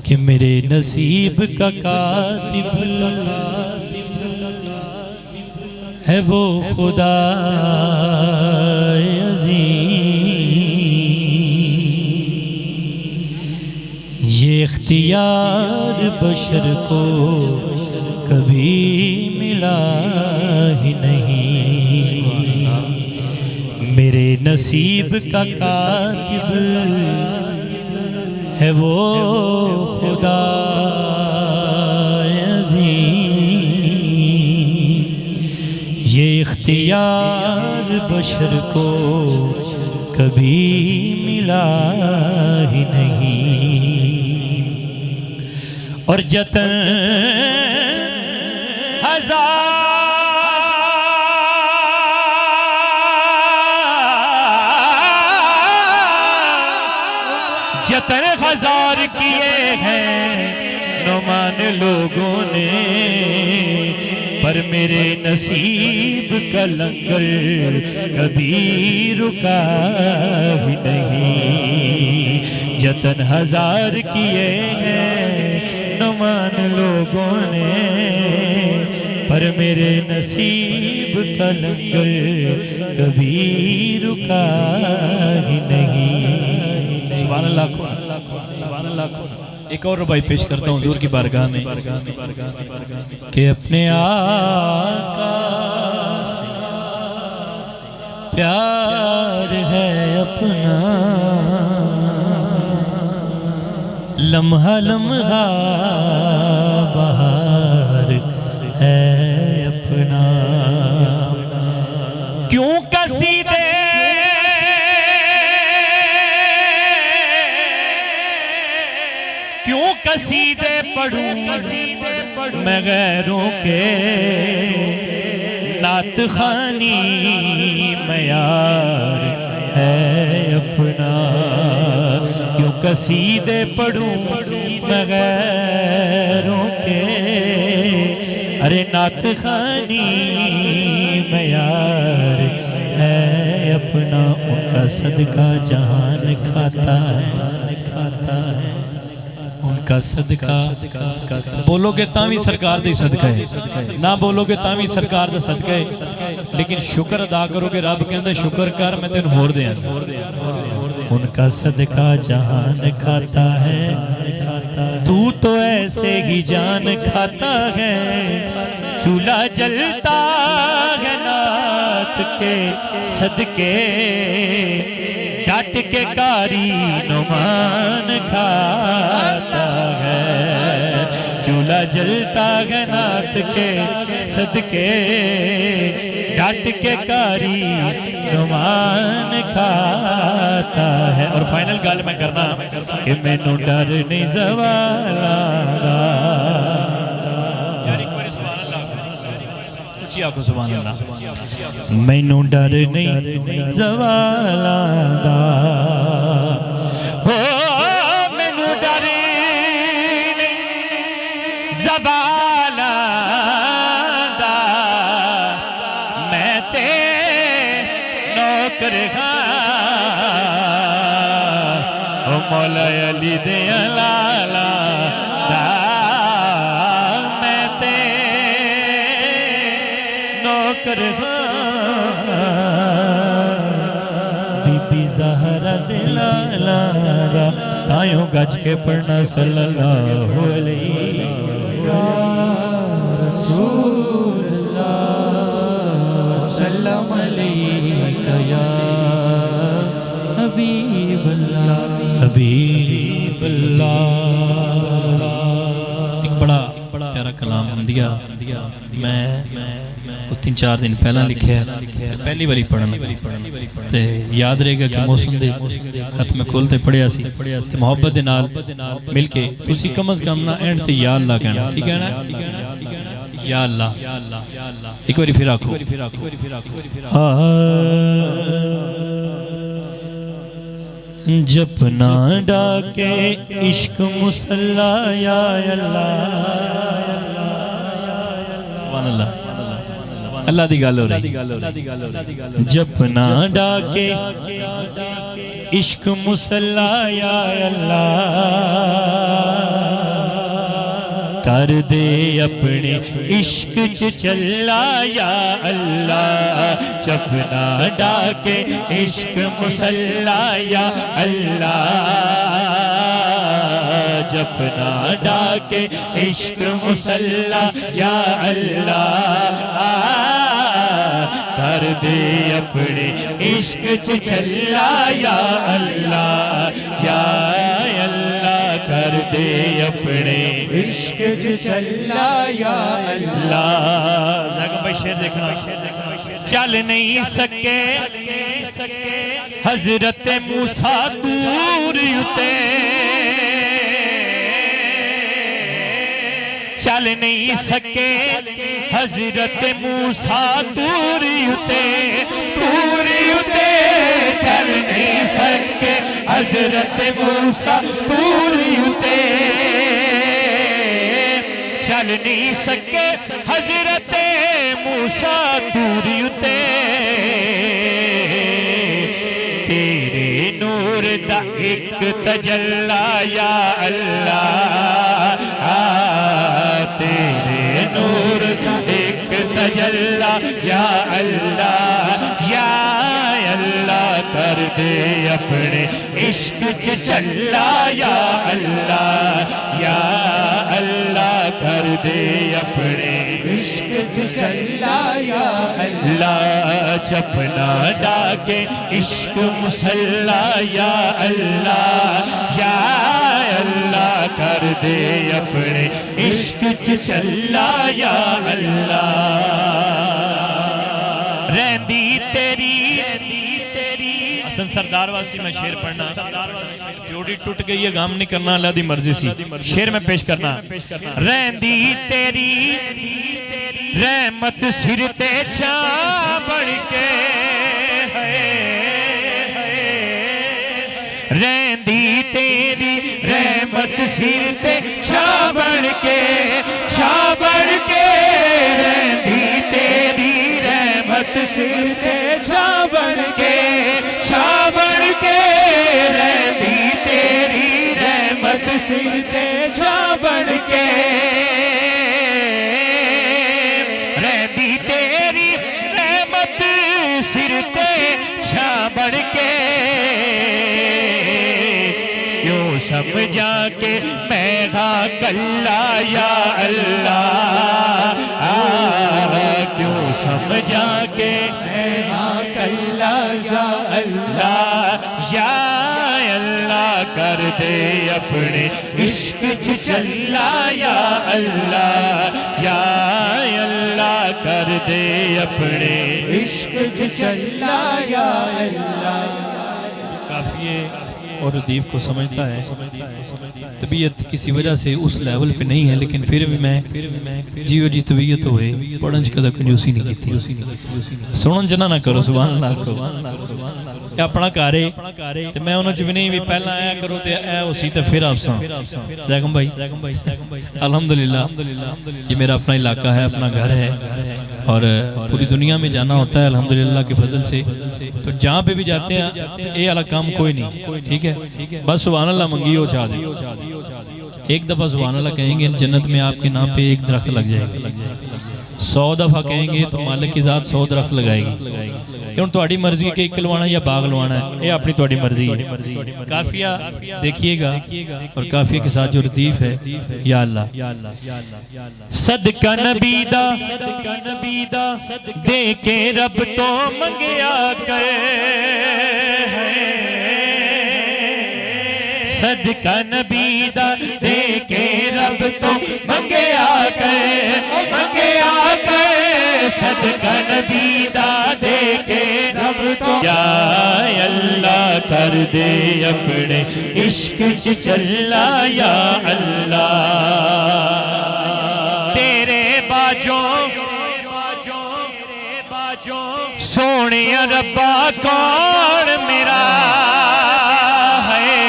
कि मेरे नसीब का कातिब है वो खुदा अज़ीम। ये इख्तियार बशर को कभी मिला ही नहीं। मेरे नसीब का कातिब है वो खुदा अज़ीम। ये इख्तियार बशर को कभी मिला ही नहीं। और जतन जतन हजार किए हैं नुमान लोगों ने, पर मेरे नसीब का लंगर कभी रुका ही नहीं। जतन हजार किए हैं नुमान लोगों ने, पर मेरे नसीब का लंगर कभी रुका ही नहीं। सुभान अल्लाह, सुभान अल्लाह। एक और रुबाई पेश करता हूँ हुजूर की बारगाह में कि अपने आका से प्यार है अपना, लम्हा लम्हा बहार है अपना। क्यों कसीदे कसीदे पढ़ूं मैं गैरों के, नात खानी मयार है अपना। क्यों कसीदे पढ़ूं मैं गैरों के, अरे नात खानी मयार है अपना। उनका सदका जहान खाता है, खाता है उनका सदका। बोलोगे तावी सरकार दी सदका है, ना बोलोगे तावी सरकार दा सदका है। लेकिन शुक्र अदा करोगे, रब कहंदा शुक्र कर मैं तेन होर दियां। उनका सदका जहान खाता है, तू तो ऐसे ही जान खाता है। चूल्हा जलता है नात के सदके, डट के कारी नुमान खाता है। चूल्हा जलता है नात के सदके, डट के कारी नुमान खाता है। और फाइनल गल मैं करना कि मैनू डर नहीं ज़वाला दा। आखो सुभान अल्लाह। मैनू डर नहीं ज़वाला दा, हो मैनू डर नहीं ज़वाला दा। मैं ते नौकर हाँ मौला अली दे लाला दा। बीबी ज़हरा दिलाला तायों गज के पढ़ना सल्लल्लाहु अलैहि या रसूल अल्लाह सल्लम अलैका या हबीब अल्लाह, हबीब अल्लाह। एक बड़ा प्यारा कलाम दिया मैं 3-4 दिन पहला लिखे, पहली बारी पढ़न ते याद रहेगा कि मौसम दे खत्म कुल ते पढ़िया सी। मोहब्बत दे नाल मिल के तुसी कम अज कम ना एंड ते या अल्लाह कहना। की कहना? या अल्लाह। एक बारी फिर आखो। जपना डाके इश्क मुसल्ला या अल्लाह। सुभान अल्लाह। अल्लाह दी गल हो रही। जपना डाके इश्क मुसल्ला या अल्लाह कर दे अपने इश्क च चला या अल्लाह चपना डाके इश्क मुसल्ला या अल्लाह जपना डाके इश्क मुसल्ला या अल्लाह कर दे अपने इश्क च चला या अल्लाह या अल्लाह कर दे अपने इश्क च चला या अल्लाह। भाई शेर देखना, चल नहीं सके हजरत मूसा दूर उते, चल नहीं सके हजरत मूसा दूर उते, चल नहीं सके हजरत मूसा दूर उते, चल नहीं सके हजरत मूसा दूर उते, तेरे नूर दा एक तजल्ला या अल्लाह तेरे नूर दा एक तजल्ला या अल्लाह या अल्लाह कर दे अपने इश्क च चला या अल्लाह या अल्लाह कर दे अपने इश्क च चला या अल्लाह चपना डाके इश्क मुसल्ला या अल्लाह या अल्लाह कर दे अपने इश्क च चला या अल्लाह। रहंदी तेरी हसन सरदार वास्ते मैं शेर पढ़ना, जोड़ी टूट गई है गाम नहीं करना अल्लाह दी मर्जी सी, शेर में पेश करना। रहंदी तेरी रहमत सिर ते छा बढ़ के रहंदी तेरी रहमत सिर ते छा बढ़ के रहंदी तेरी रहमत सिर ते छा बढ़ के रहंदी तेरी रहमत सिर ते छा बढ़ के रहंदी तेरी रहमत सिर ते छा बढ़ के क्यों समझा के मैं कल्ला या अल्लाह क्यों समझा के मैं कल्ला या अल्लाह या अल्लाह कर दे अपने इश्क च चला या अल्लाह या अल्लाह कर दे अपने इश्क च चला या अल्लाह। काफिए और रदीफ को समझता है, तबीयत किसी वजह से उस लेवल पे नहीं है, लेकिन फिर भी मैं जीव जी तबीयत होए पढ़न च कदा कंजूसी नहीं की, सुनन च ना करो सुभान अल्लाह को अपना घर है तो मैं उन्होंने भी नहीं भी पहला आया करो तो ऐ उसी तो फिर आपसा जैकम भाई अल्हम्दुलिल्लाह ये मेरा अपना इलाका है, अपना घर है और पूरी दुनिया में जाना होता है अल्हम्दुलिल्लाह के फजल से। तो जहाँ पे भी जाते हैं ये वाला काम कोई नहीं, ठीक है, बस सुभान अल्लाह मंगी हो चाह दे। एक दफ़ा सुभान अल्लाह कहेंगे जन्नत में आपके नाम पे एक दरख्त लग जाएगा, 100 दफ़ा कहेंगे तो मालिक की ज़ात 100 दरख्त लगाएगी। क्यों थोड़ी मर्जी है कि एक लवाना या बाग लवाना है, ये अपनी थोड़ी मर्जी है। काफिया देखिएगा और काफिया के साथ जो रदीफ है या अल्लाह सदका नबी दा दे के रब तो मंगया करे, सदका नबी दा दे के रब तो मंगया करे सदका नबी दा दे के रब तो या अल्लाह कर दे अपने इश्क च चला या अल्लाह। तेरे बाजों सोने रब्बा कौन मेरा है,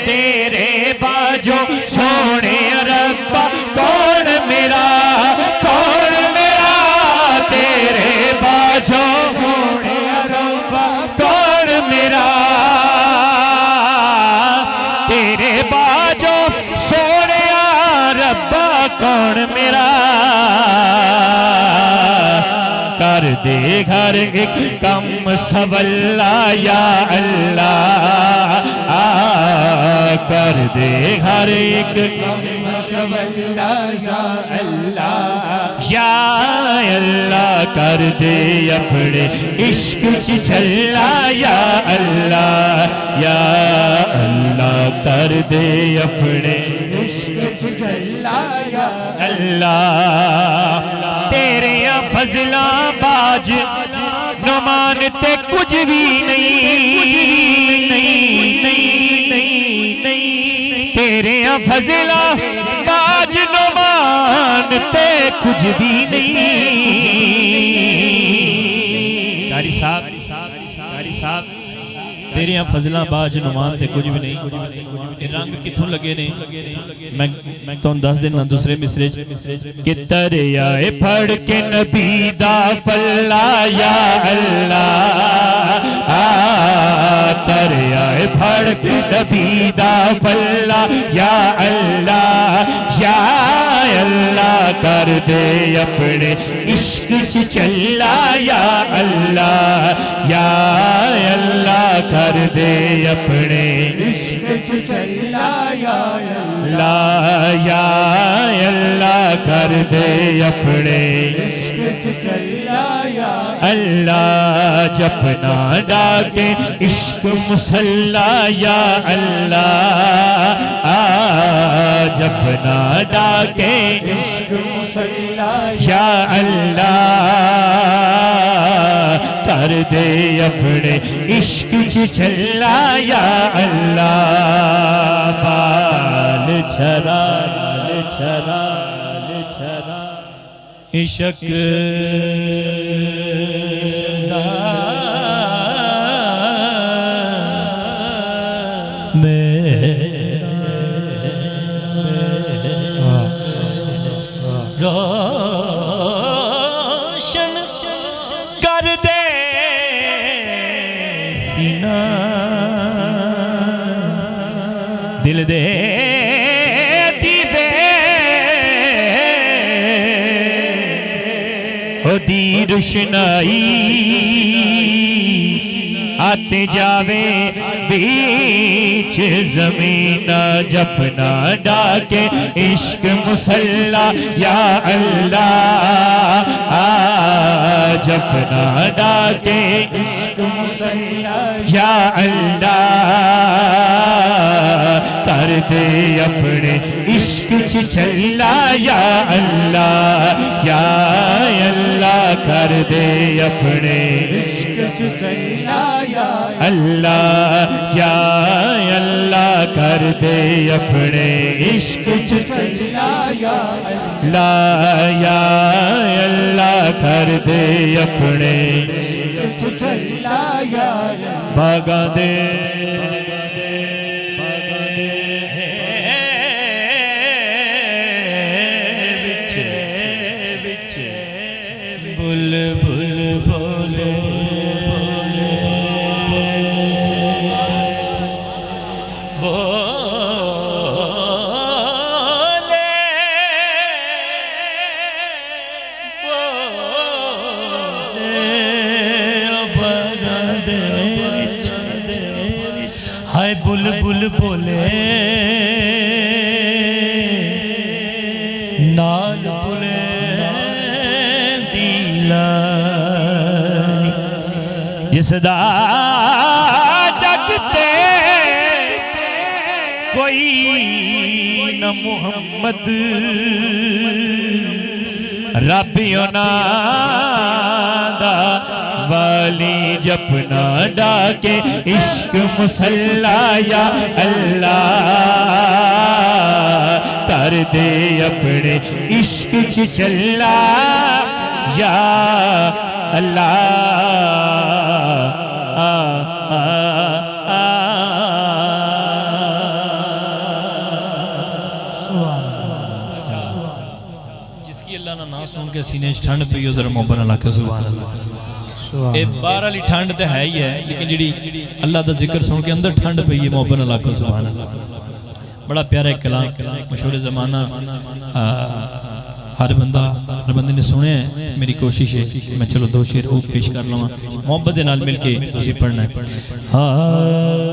तेरे बाजों सोने रब्बा कौन मेरा तेरे बाजों सोने रब्बा कौन मेरा, तेरे बाजों सोने कौन मेरा कर दे हर एक कम सवल्ला या अल्लाह कर दे हर एक कम सवल्ला या अल्लाह या अल्लाह कर दे अपने इश्क च झल्ला या अल्लाह या अल्लाह कर दे अपने इश्क च झल्ला या अल्लाह तेरे फजला बाज न मानते कुछ भी नहीं तेरे फजला बाज न मानते कुछ भी नहीं कारी साहब तेरे फजला बाज नुमान ते कुछ भी नहीं रंग किथों लगे ने मैं तुम दस देना दूसरे मिसरे कि दरियाए फड़ के नबी दा पल्ला या अल्लाह दरियाए फड़ के नबी दा पल्ला या अल्लाह या अल्लाह कर दे अपने इश्क च चल्ला या अल्लाह या अल्लाह कर दे अपने इश्क च झल्ला या अल्लाह या अल्लाह कर दे अपने इश्क च झल्ला या अल्लाह जपना डाके इश्क मुसल्ला या अल्लाह जपना डाके इश्क मुसल्ला या अल्लाह कर दे अपने इश्क च झल्ला या अल्लाह बाल छरा इश्क रोशन कर दे सीना दिल दे दीवे दी रुशनाई आते जावे बीच जमीन जपना डाके इश्क मुसल्ला या अल्लाह जपना डाके इश्क मुसल्ला या अल्लाह कर दे अपने इश्क च झल्ला या अल्लाह या अल्लाह कर दे अपने इश्क च झल्ला या अल्लाह या अल्लाह कर दे अपने इश्क च झल्ला या अल्लाह या अल्लाह कर दे अपने इश्क च झल्ला या बागा दे बुलबुल बोले हाय बुलबुल बोले नाल बोले दिला जिसदा जगते कोई न मुहम्मद रबियों दा वाली जपना डाके इश्क मुसल्ला या अल्लाह कर दे अपने इश्क च चल्ला या अल्लाह जिसकी अल्लाह ना ना सुन के सीने ठंड पई उधर मोहब्बत अल्लाह के सुभान अल्लाह बाहर वाली ठंड तो है ही है लेकिन जी अल्लाह का जिक्र सुन के अंदर ठंड पई है मोहब्बत अल्लाह को सुभान अल्लाह बड़ा प्यारा एक कलाम मशहूर ज़माना हर बंदे ने सुने। मेरी कोशिश है मैं चलो दो शेर वो पेश कर लवां, मोहब्बत दे नाल मिल के तुसीं पढ़ना है। हाँ